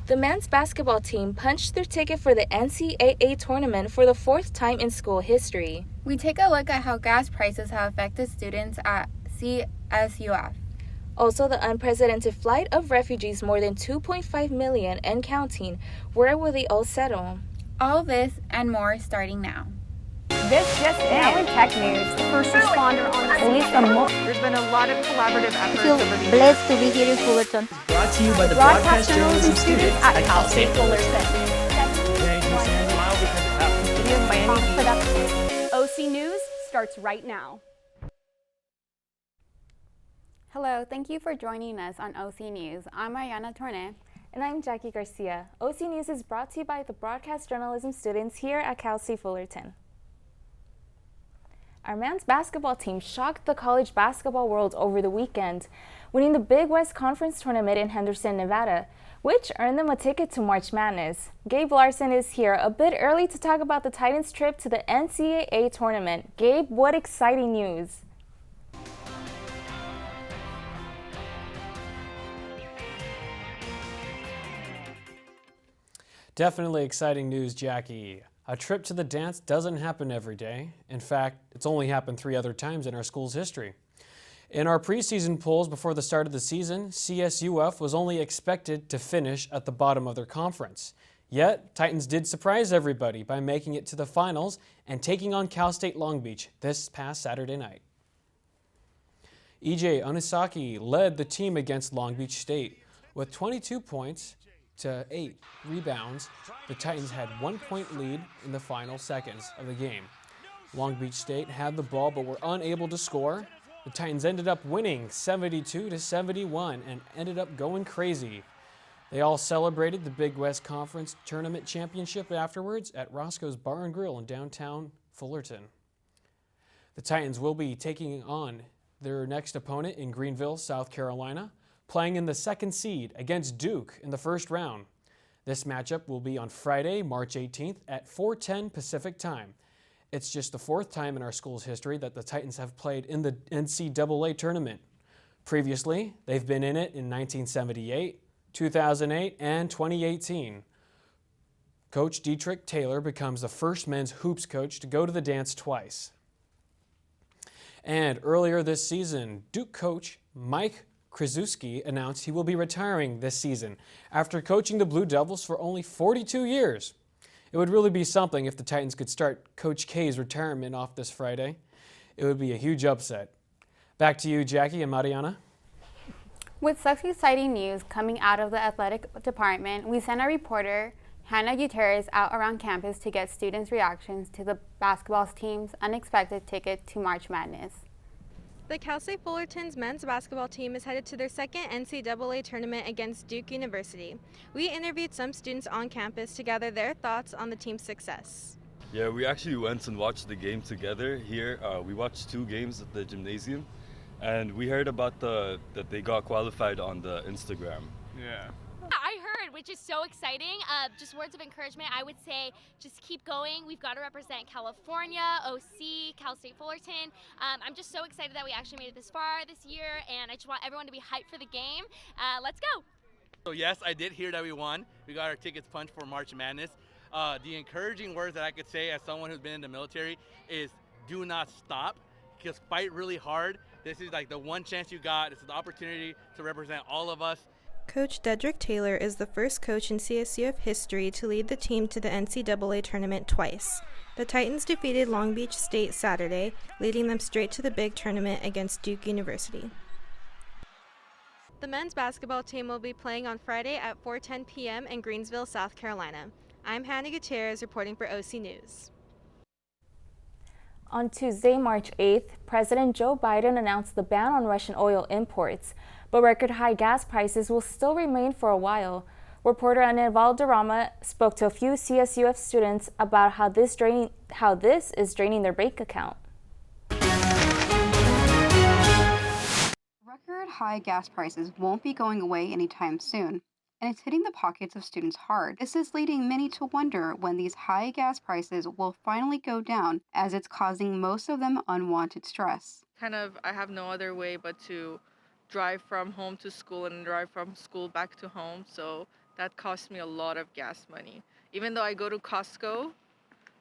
The men's basketball team punched their ticket for the NCAA tournament for the fourth time in school history. We take a look at how gas prices have affected students at CSUF. Also, the unprecedented flight of refugees, more than 2.5 million and counting, where will they all settle? All this and more starting now. This just now in tech news, first responder on There's been a lot of collaborative efforts. I feel blessed to be here in Fullerton. Brought to you by the broadcast journalism students at Cal State Fullerton. OC News starts right now. Hello, thank you for joining us on OC News. I'm Mariana Torne. And I'm Jackie Garcia. OC News is brought to you by the broadcast journalism students here at Cal State Fullerton. Our men's basketball team shocked the college basketball world over the weekend, winning the Big West Conference tournament in Henderson, Nevada, which earned them a ticket to March Madness. Gabe Larson is here a bit early to talk about the Titans' trip to the NCAA tournament. Gabe, what exciting news! Definitely exciting news, Jackie. A trip to the dance doesn't happen every day. In fact, it's only happened 3 other times in our school's history. In our preseason polls before the start of the season, CSUF was only expected to finish at the bottom of their conference. Yet, Titans did surprise everybody by making it to the finals and taking on Cal State Long Beach this past Saturday night. EJ Onisaki led the team against Long Beach State with 22 points to 8 rebounds. The Titans had 1 point lead in the final seconds of the game. Long Beach State had the ball but were unable to score. The Titans ended up winning 72-71 and ended up going crazy. They all celebrated the Big West Conference Tournament Championship afterwards at Roscoe's Bar and Grill in downtown Fullerton. The Titans will be taking on their next opponent in Greenville, South Carolina, playing in the 2nd seed against Duke in the first round. This matchup will be on Friday, March 18th at 4:10 Pacific time. It's just the 4th time in our school's history that the Titans have played in the NCAA tournament. Previously, they've been in it in 1978, 2008, and 2018. Coach Dietrich Taylor becomes the first men's hoops coach to go to the dance twice. And earlier this season, Duke coach Mike Krzyzewski announced he will be retiring this season after coaching the Blue Devils for only 42 years. It would really be something if the Titans could start Coach K's retirement off this Friday. It would be a huge upset. Back to you, Jackie and Mariana. With such exciting news coming out of the athletic department, we sent our reporter, Hannah Gutierrez, out around campus to get students' reactions to the basketball team's unexpected ticket to March Madness. The Cal State Fullerton's men's basketball team is headed to their 2nd NCAA tournament against Duke University. We interviewed some students on campus to gather their thoughts on the team's success. Yeah, we actually went and watched the game together here. We watched 2 games at the gymnasium, and we heard about that they got qualified on the Instagram. Yeah. I heard, which is so exciting. Just words of encouragement, I would say just keep going. We've got to represent California, OC, Cal State Fullerton. I'm just so excited that we actually made it this far this year, and I just want everyone to be hyped for the game. Let's go. So yes, I did hear that we won. We got our tickets punched for March Madness. The encouraging words that I could say as someone who's been in the military is do not stop. Just fight really hard. This is like the one chance you got. This is the opportunity to represent all of us. Coach Dietrich Taylor is the first coach in CSUF history to lead the team to the NCAA tournament twice. The Titans defeated Long Beach State Saturday, leading them straight to the big tournament against Duke University. The men's basketball team will be playing on Friday at 4:10 p.m. in Greensville, South Carolina. I'm Hannah Gutierrez reporting for OC News. On Tuesday, March 8th, President Joe Biden announced the ban on Russian oil imports, but record-high gas prices will still remain for a while. Reporter Anil Valderrama spoke to a few CSUF students about how this is draining their bank account. Record-high gas prices won't be going away anytime soon, and it's hitting the pockets of students hard. This is leading many to wonder when these high gas prices will finally go down, as it's causing most of them unwanted stress. I have no other way but to drive from home to school and drive from school back to home, so that costs me a lot of gas money. Even though I go to Costco,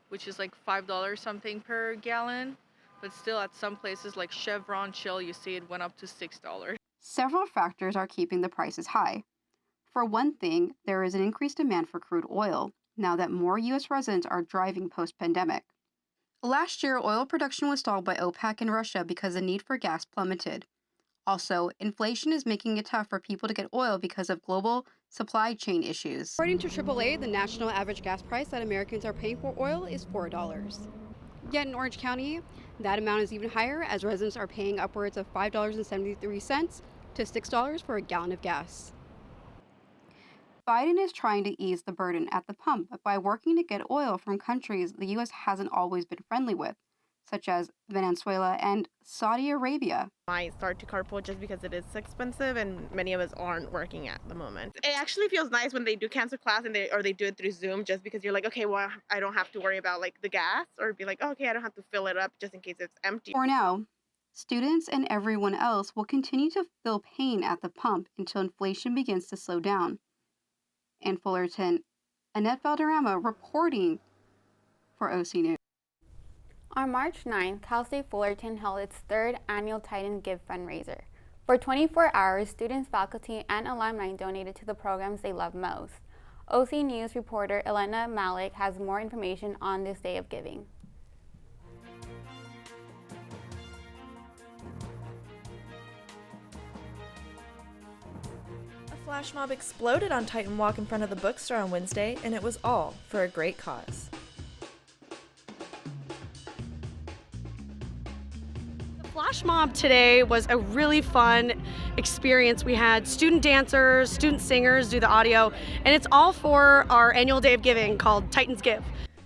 which is like $5 something per gallon, but still at some places like Chevron, Shell, you see it went up to $6. Several factors are keeping the prices high. For one thing, there is an increased demand for crude oil now that more U.S. residents are driving post-pandemic. Last year, oil production was stalled by OPEC and Russia because the need for gas plummeted. Also, inflation is making it tough for people to get oil because of global supply chain issues. According to AAA, the national average gas price that Americans are paying for oil is $4. Yet in Orange County, that amount is even higher as residents are paying upwards of $5.73 to $6 for a gallon of gas. Biden is trying to ease the burden at the pump by working to get oil from countries the U.S. hasn't always been friendly with, such as Venezuela and Saudi Arabia. I start to carpool just because it is expensive and many of us aren't working at the moment. It actually feels nice when they do cancel class and they do it through Zoom, just because you're like, okay, well, I don't have to worry about like the gas, or be like, oh, okay, I don't have to fill it up just in case it's empty. For now, students and everyone else will continue to feel pain at the pump until inflation begins to slow down. In Fullerton, Annette Valderrama reporting for OC News. On March 9th, Cal State Fullerton held its third annual Titans Give fundraiser. For 24 hours, students, faculty, and alumni donated to the programs they love most. OC News reporter Elena Malik has more information on this day of giving. A flash mob exploded on Titan Walk in front of the bookstore on Wednesday, and it was all for a great cause. Flash mob today was a really fun experience. We had student dancers, student singers do the audio, and it's all for our annual day of giving called Titans Give.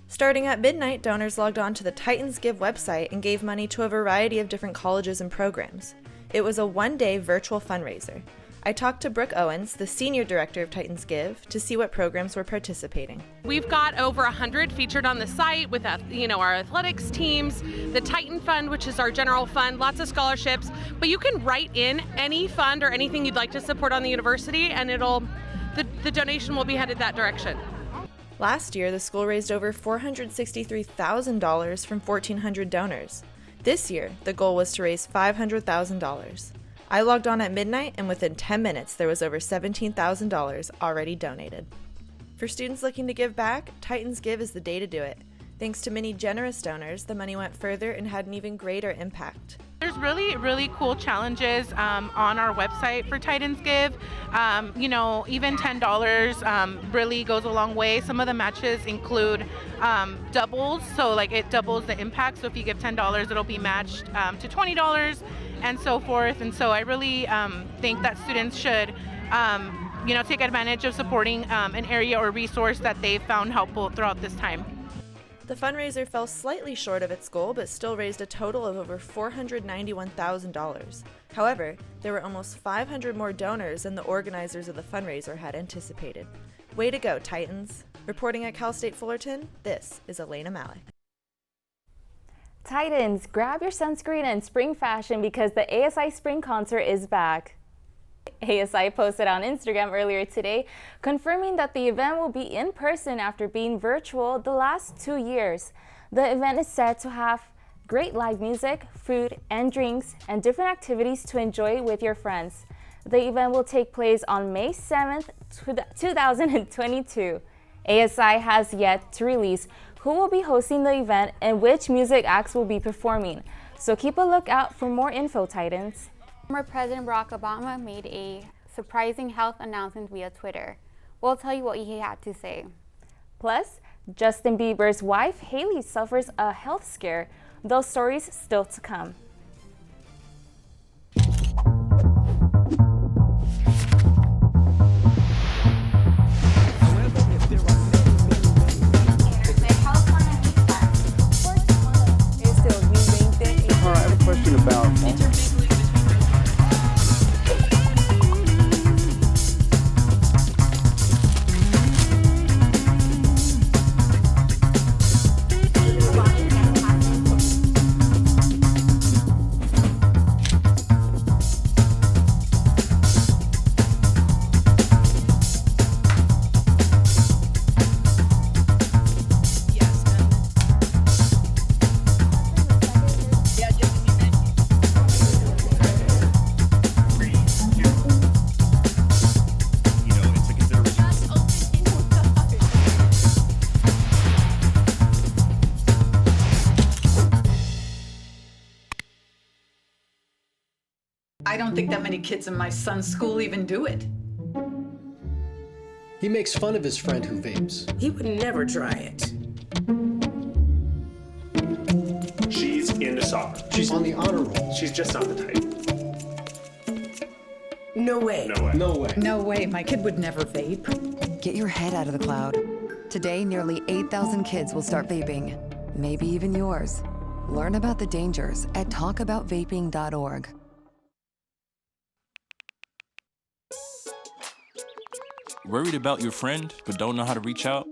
Starting at midnight, donors logged on to the Titans Give website and gave money to a variety of different colleges and programs. It was a one-day virtual fundraiser. I talked to Brooke Owens, the senior director of Titans Give, to see what programs were participating. We've got over 100 featured on the site with our athletics teams, the Titan Fund, which is our general fund, lots of scholarships. But you can write in any fund or anything you'd like to support on the university, and the donation will be headed that direction. Last year, the school raised over $463,000 from 1,400 donors. This year, the goal was to raise $500,000. I logged on at midnight, and within 10 minutes, there was over $17,000 already donated. For students looking to give back, Titans Give is the day to do it. Thanks to many generous donors, the money went further and had an even greater impact. There's really, really cool challenges on our website for Titans Give. Even $10 really goes a long way. Some of the matches include doubles, so like it doubles the impact. So if you give $10, it'll be matched to $20 and so forth. And so I really think that students should take advantage of supporting an area or resource that they've found helpful throughout this time. The fundraiser fell slightly short of its goal, but still raised a total of over $491,000. However, there were almost 500 more donors than the organizers of the fundraiser had anticipated. Way to go, Titans! Reporting at Cal State Fullerton, this is Elena Malik. Titans, grab your sunscreen and spring fashion because the ASI Spring Concert is back. ASI posted on Instagram earlier today, confirming that the event will be in person after being virtual the last 2 years. The event is set to have great live music, food, and drinks, and different activities to enjoy with your friends. The event will take place on May 7th, 2022. ASI has yet to release who will be hosting the event and which music acts will be performing. So keep a lookout for more info, Titans. Former President Barack Obama made a surprising health announcement via Twitter. We'll tell you what he had to say. Plus, Justin Bieber's wife, Hailey, suffers a health scare. Those stories still to come. I have a question about I don't think that many kids in my son's school even do it. He makes fun of his friend who vapes. He would never try it. She's into soccer. She's on the honor roll. She's just not the type. No way. No way. No way. No way, my kid would never vape. Get your head out of the cloud. Today, nearly 8,000 kids will start vaping, maybe even yours. Learn about the dangers at talkaboutvaping.org. Worried about your friend, but don't know how to reach out?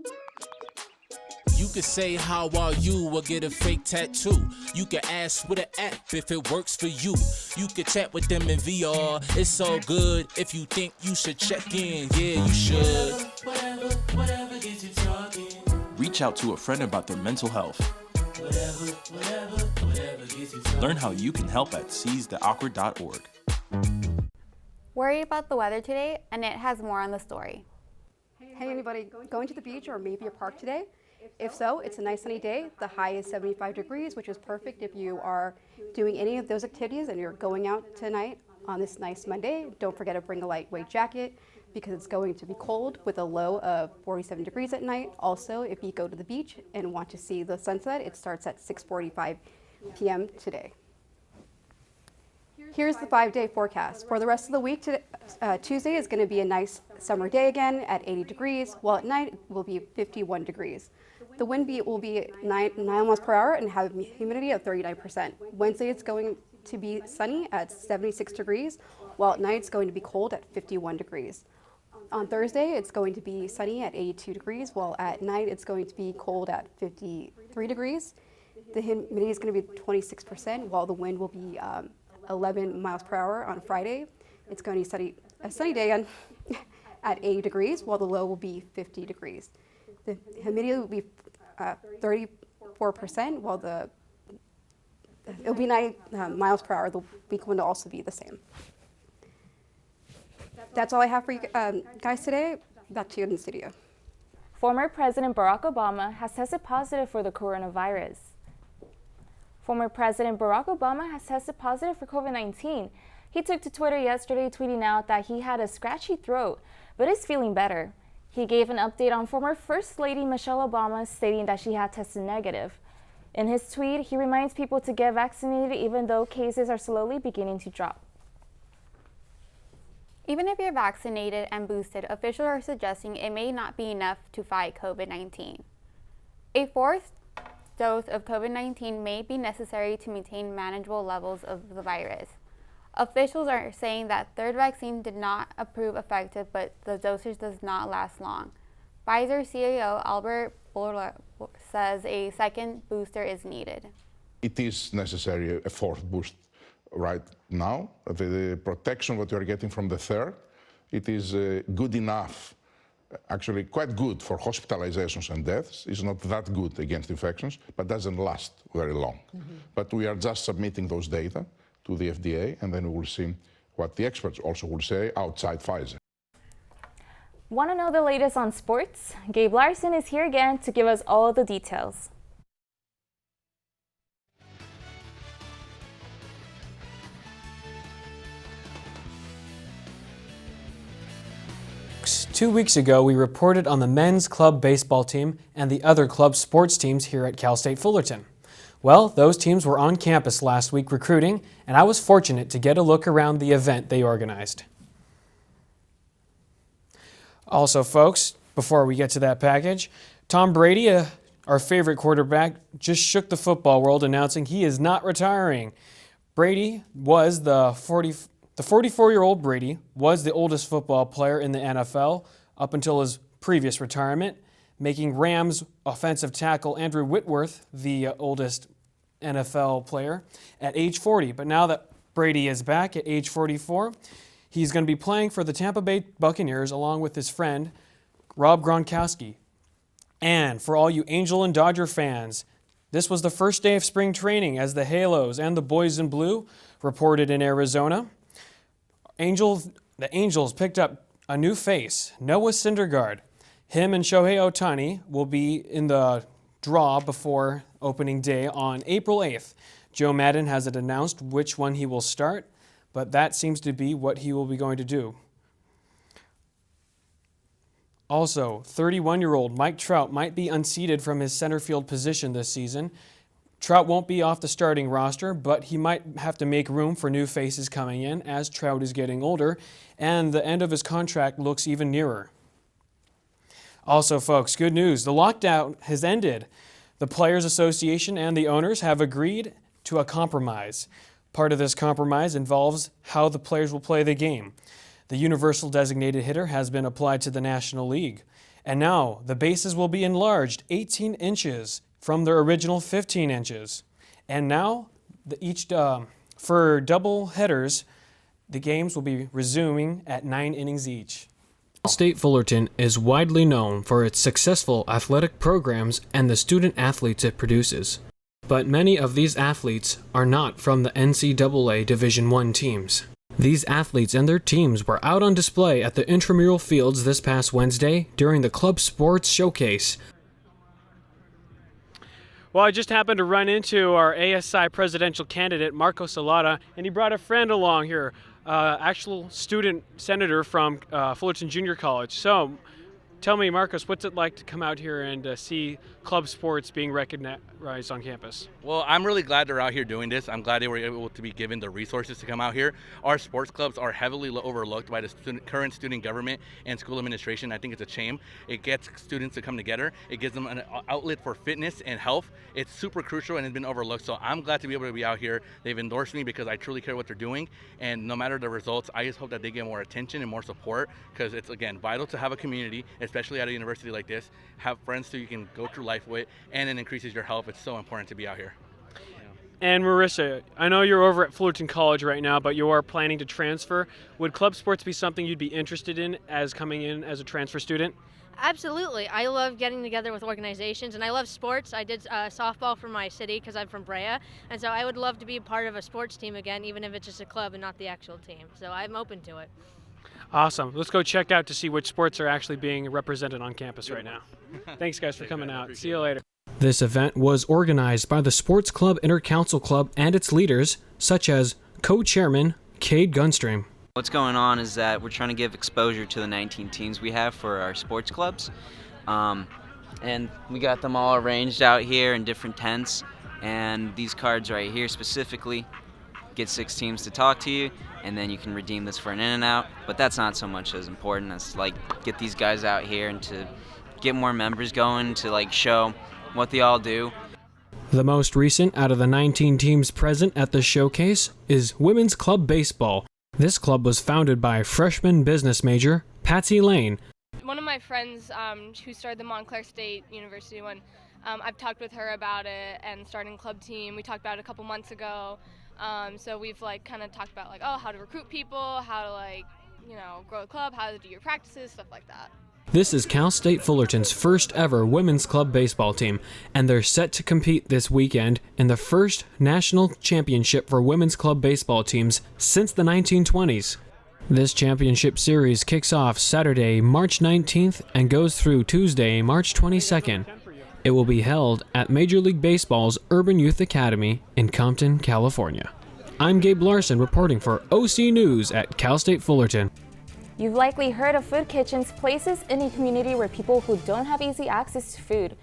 You could say, how are you, or get a fake tattoo. You could ask with an app if it works for you. You could chat with them in VR, it's all good. If you think you should check in, yeah, you should. Whatever gets you talking. Reach out to a friend about their mental health. Whatever gets you talking. Learn how you can help at seizetheawkward.org. Worried about the weather today? Annette has more on the story. Hey, anybody going to the beach or maybe a park today? If so, it's a nice sunny day. The high is 75 degrees, which is perfect if you are doing any of those activities and you're going out tonight on this nice Monday. Don't forget to bring a lightweight jacket because it's going to be cold with a low of 47 degrees at night. Also, if you go to the beach and want to see the sunset, it starts at 6:45 p.m. today. Here's the 5-day forecast. For the rest of the week, Tuesday is going to be a nice summer day again at 80 degrees, while at night it will be 51 degrees. The wind will be 9 miles per hour and have humidity of 39%. Wednesday it's going to be sunny at 76 degrees, while at night it's going to be cold at 51 degrees. On Thursday it's going to be sunny at 82 degrees, while at night it's going to be cold at 53 degrees. The humidity is going to be 26%, while the wind will be 11 miles per hour on Friday. It's going to be a sunny day at 80 degrees, while the low will be 50 degrees. The humidity will be 34%, while it'll be 90 miles per hour. The week wind will also be the same. That's all I have for you guys today. Back to you in the studio. Former President Barack Obama has tested positive for the coronavirus. Former President Barack Obama has tested positive for COVID-19. He took to Twitter yesterday tweeting out that he had a scratchy throat, but is feeling better. He gave an update on former First Lady Michelle Obama, stating that she had tested negative. In his tweet, he reminds people to get vaccinated even though cases are slowly beginning to drop. Even if you're vaccinated and boosted, officials are suggesting it may not be enough to fight COVID-19. A fourth dose of COVID-19 may be necessary to maintain manageable levels of the virus. Officials are saying that third vaccine did not prove effective, but the dosage does not last long. Pfizer CEO Albert Bourla says a second booster is needed. It is necessary a fourth boost right now. The protection that you are getting from the third, it is good enough, actually quite good for hospitalizations and deaths. It's not that good against infections, but doesn't last very long. But we are just submitting those data to the FDA, and then we will see what the experts also will say outside Pfizer. Want to know the latest on sports? Gabe Larson is here again to give us all the details. Two weeks ago, we reported on the men's club baseball team and the other club sports teams here at Cal State Fullerton. Well, those teams were on campus last week recruiting, and I was fortunate to get a look around the event they organized. Also, folks, before we get to that package, Tom Brady, our favorite quarterback, just shook the football world announcing he is not retiring. Brady was the 44-year-old Brady was the oldest football player in the NFL up until his previous retirement, making Rams offensive tackle Andrew Whitworth the oldest NFL player at age 40. But now that Brady is back at age 44, he's going to be playing for the Tampa Bay Buccaneers along with his friend Rob Gronkowski. And for all you Angel and Dodger fans, this was the first day of spring training as the Halos and the Boys in Blue reported in Arizona. The Angels picked up a new face, Noah Syndergaard. Him and Shohei Ohtani will be in the draw before opening day on April 8th. Joe Madden hasn't announced which one he will start, but that seems to be what he will be going to do. Also, 31-year-old Mike Trout might be unseated from his center field position this season. Trout won't be off the starting roster, but he might have to make room for new faces coming in as Trout is getting older, and the end of his contract looks even nearer. Also, folks, good news. The lockdown has ended. The Players Association and the owners have agreed to a compromise. Part of this compromise involves how the players will play the game. The universal designated hitter has been applied to the National League. And now the bases will be enlarged 18 inches from their original 15 inches. And now, for double headers, the games will be resuming at 9 innings each. Cal State Fullerton is widely known for its successful athletic programs and the student athletes it produces. But many of these athletes are not from the NCAA Division I teams. These athletes and their teams were out on display at the intramural fields this past Wednesday during the Club Sports Showcase. Well, I just happened to run into our ASI presidential candidate, Marco Salata, and he brought a friend along here, actual student senator from Fullerton Junior College. So, tell me, Marcos, what's it like to come out here and see club sports being recognized on campus? Well, I'm really glad they're out here doing this. I'm glad they were able to be given the resources to come out here. Our sports clubs are heavily overlooked by the current student government and school administration. I think it's a shame. It gets students to come together. It gives them an outlet for fitness and health. It's super crucial and it's been overlooked. So I'm glad to be able to be out here. They've endorsed me because I truly care what they're doing. And no matter the results, I just hope that they get more attention and more support, because it's, again, vital to have a community, especially at a university like this, have friends who you can go through life with, and it increases your health. It's so important to be out here. And Marissa, I know you're over at Fullerton College right now, but you are planning to transfer. Would club sports be something you'd be interested in as coming in as a transfer student? Absolutely. I love getting together with organizations, and I love sports. I did softball for my city because I'm from Brea, and so I would love to be a part of a sports team again, even if it's just a club and not the actual team. So I'm open to it. Awesome. Let's go check out to see which sports are actually being represented on campus right now. Thanks, guys, for coming out. See you later. This event was organized by the Sports Club Intercouncil Club and its leaders, such as co-chairman Cade Gunstream. What's going on is that we're trying to give exposure to the 19 teams we have for our sports clubs. And we got them all arranged out here in different tents. And these cards right here specifically get 6 teams to talk to you, and then you can redeem this for an in-and-out. But that's not so much as important as like get these guys out here and to get more members going, to like show what they all do. The most recent out of the 19 teams present at the showcase is Women's Club Baseball. This club was founded by freshman business major Patsy Lane. One of my friends who started the Montclair State University one, I've talked with her about it and starting a club team. We talked about it a couple months ago. So we've like kind of talked about like, oh, how to recruit people, how to like, grow a club, how to do your practices, stuff like that. This is Cal State Fullerton's first ever women's club baseball team, and they're set to compete this weekend in the first national championship for women's club baseball teams since the 1920s. This championship series kicks off Saturday, March 19th and goes through Tuesday, March 22nd. It will be held at Major League Baseball's Urban Youth Academy in Compton, California. I'm Gabe Larson reporting for OC News at Cal State Fullerton. You've likely heard of food kitchens, places in a community where people who don't have easy access to food.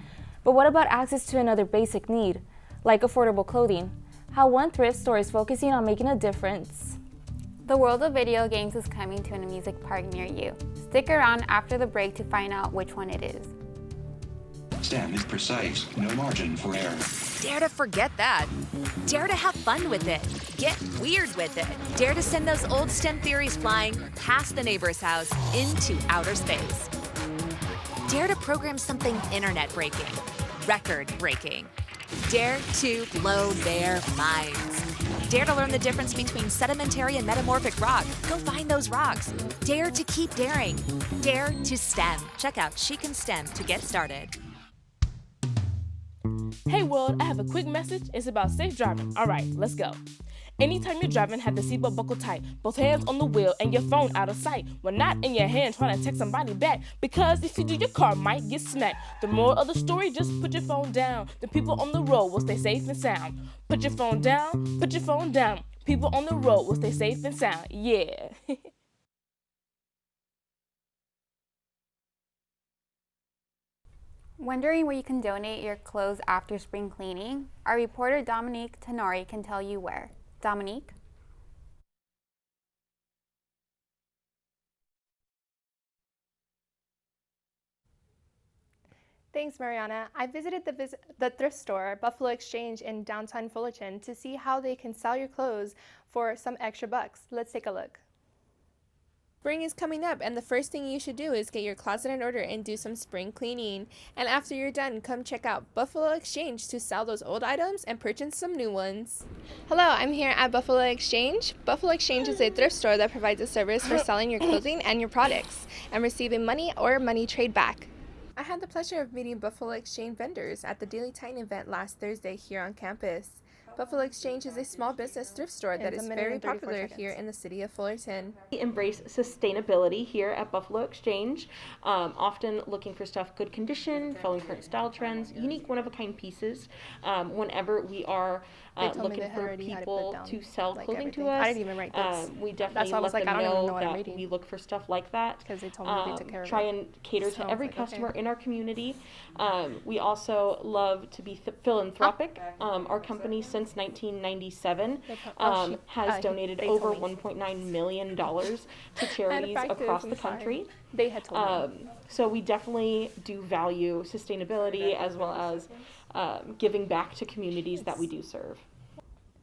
But what about access to another basic need, like affordable clothing? How one thrift store is focusing on making a difference. The world of video games is coming to an amusement park near you. Stick around after the break to find out which one it is. STEM is precise, no margin for error. Dare to forget that. Dare to have fun with it. Get weird with it. Dare to send those old STEM theories flying past the neighbor's house into outer space. Dare to program something internet-breaking, record-breaking. Dare to blow their minds. Dare to learn the difference between sedimentary and metamorphic rock. Go find those rocks. Dare to keep daring. Dare to STEM. Check out She Can STEM to get started. Hey world, I have a quick message. It's about safe driving. All right, let's go. Anytime you're driving, have the seatbelt buckled tight. Both hands on the wheel and your phone out of sight. When not in your hand trying to text somebody back. Because if you do, your car might get smacked. The moral of the story, just put your phone down. The people on the road will stay safe and sound. Put your phone down, put your phone down. People on the road will stay safe and sound. Yeah. Wondering where you can donate your clothes after spring cleaning? Our reporter Dominique Tenori can tell you where. Dominique? Thanks, Mariana. I visited the thrift store, Buffalo Exchange in downtown Fullerton, to see how they can sell your clothes for some extra bucks. Let's take a look. Spring is coming up, and the first thing you should do is get your closet in order and do some spring cleaning. And after you're done, come check out Buffalo Exchange to sell those old items and purchase some new ones. Hello, I'm here at Buffalo Exchange. Buffalo Exchange is a thrift store that provides a service for selling your clothing and your products and receiving money or money trade back. I had the pleasure of meeting Buffalo Exchange vendors at the Daily Titan event last Thursday here on campus. Buffalo Exchange is a small business thrift store that is very popular here in the city of Fullerton. We embrace sustainability here at Buffalo Exchange, often looking for stuff good condition, following current style trends, unique one-of-a-kind pieces. Whenever we are looking for people to sell clothing to us, I didn't even write this. we definitely let them know that we look for stuff like that. Because they told me they took care of it. Try and cater to every customer in our community. We also love to be philanthropic. Our company, since 1997, has donated over $1.9 million to charities across the country. They had told me. So we definitely do value sustainability as well as giving back to communities that we do serve.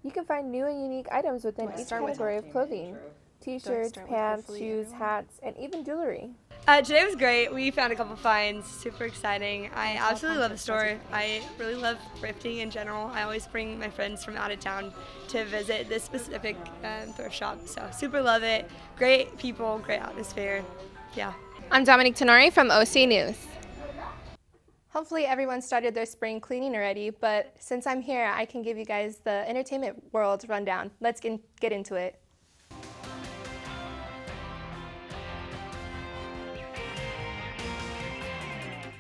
You can find new and unique items within each category of clothing. T-shirts, pants, shoes, hats, and even jewelry. Today was great. We found a couple finds, super exciting. I absolutely love the store. I really love thrifting in general. I always bring my friends from out of town to visit this specific thrift shop. So super love it. Great people, great atmosphere. Yeah. I'm Dominique Tenori from OC News. Hopefully everyone started their spring cleaning already, but since I'm here, I can give you guys the entertainment world rundown. Let's get into it.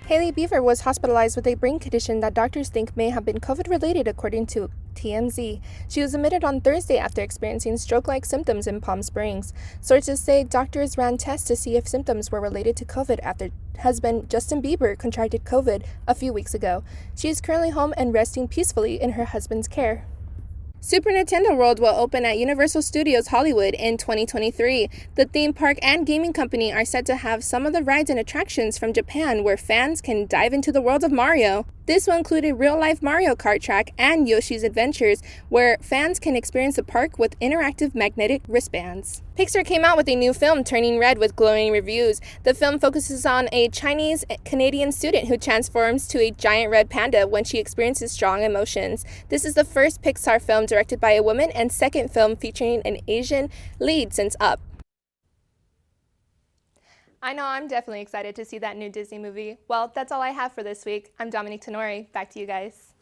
Hailey Beaver was hospitalized with a brain condition that doctors think may have been COVID-related, according to TMZ. She was admitted on Thursday after experiencing stroke-like symptoms in Palm Springs. Sources say doctors ran tests to see if symptoms were related to COVID after husband Justin Bieber contracted COVID a few weeks ago. She is currently home and resting peacefully in her husband's care. Super Nintendo World will open at Universal Studios Hollywood in 2023. The theme park and gaming company are set to have some of the rides and attractions from Japan where fans can dive into the world of Mario. This will include a real-life Mario Kart track and Yoshi's Adventures, where fans can experience the park with interactive magnetic wristbands. Pixar came out with a new film, Turning Red, with glowing reviews. The film focuses on a Chinese-Canadian student who transforms to a giant red panda when she experiences strong emotions. This is the first Pixar film directed by a woman and second film featuring an Asian lead since Up. I know I'm definitely excited to see that new Disney movie. Well, that's all I have for this week. I'm Dominique Tenori. Back to you guys.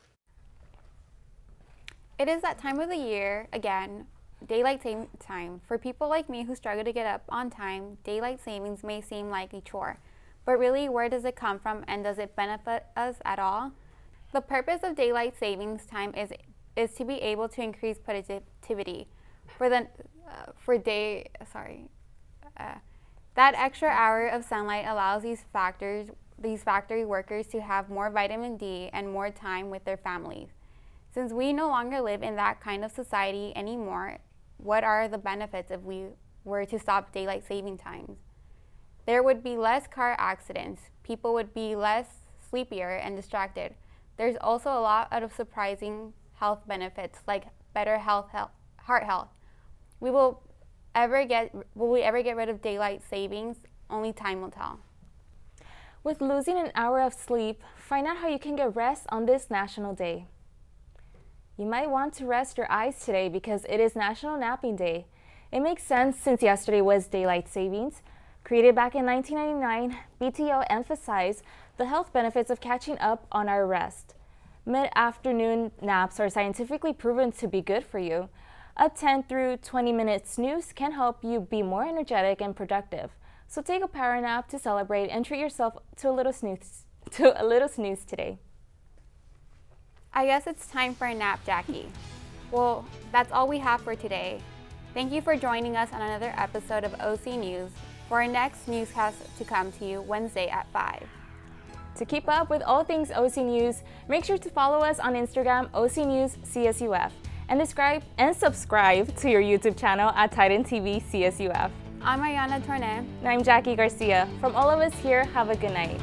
It is that time of the year, again, daylight saving time. For people like me who struggle to get up on time, daylight savings may seem like a chore. But really, where does it come from and does it benefit us at all? The purpose of daylight savings time is to be able to increase productivity. That extra hour of sunlight allows these factory workers to have more vitamin D and more time with their families. Since we no longer live in that kind of society anymore, what are the benefits if we were to stop daylight saving times? There would be less car accidents. People would be less sleepier and distracted. There's also a lot of surprising health benefits like better heart health. Will we ever get rid of daylight savings? Only time will tell. With losing an hour of sleep, find out how you can get rest on this National Day. You might want to rest your eyes today because it is National Napping Day. It makes sense since yesterday was daylight savings. Created back in 1999, BTO emphasized the health benefits of catching up on our rest. Mid-afternoon naps are scientifically proven to be good for you. A 10 through 20-minute snooze can help you be more energetic and productive. So take a power nap to celebrate and treat yourself to a little snooze today. I guess it's time for a nap, Jackie. Well, that's all we have for today. Thank you for joining us on another episode of OC News for our next newscast to come to you Wednesday at 5. To keep up with all things OC News, make sure to follow us on Instagram, OC News CSUF, and subscribe to your YouTube channel at Titan TV CSUF. I'm Ayana Torne. And I'm Jackie Garcia. From all of us here, have a good night.